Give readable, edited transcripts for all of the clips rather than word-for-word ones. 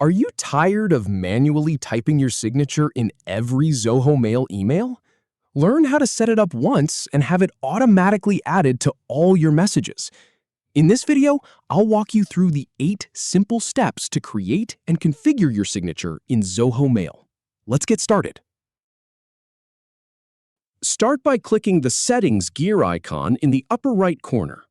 Are you tired of manually typing your signature in every Zoho Mail email? Learn how to set it up once and have it automatically added to all your messages. In this video, I'll walk you through the 8 simple steps to create and configure your signature in Zoho Mail. Let's get started. Start by clicking the Settings gear icon in the upper right corner.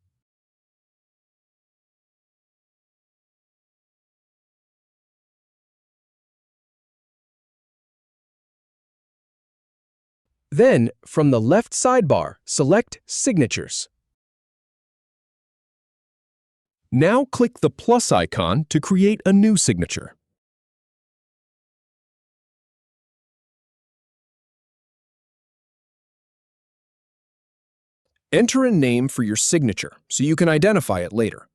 Then, from the left sidebar, select Signatures. Now click the plus icon to create a new signature. Enter a name for your signature so you can identify it later.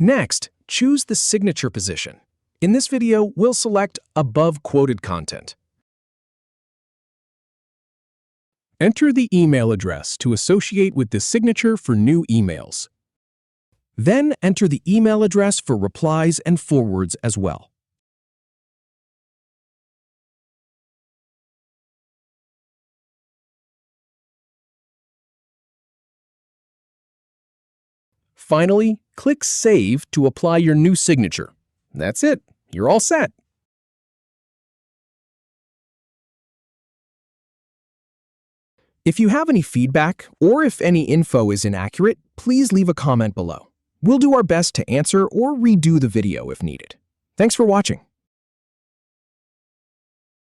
Next, choose the signature position. In this video, we'll select Above Quoted Content. Enter the email address to associate with the signature for new emails. Then enter the email address for replies and forwards as well. Finally, click Save to apply your new signature. That's it. You're all set. If you have any feedback or if any info is inaccurate, please leave a comment below. We'll do our best to answer or redo the video if needed. Thanks for watching.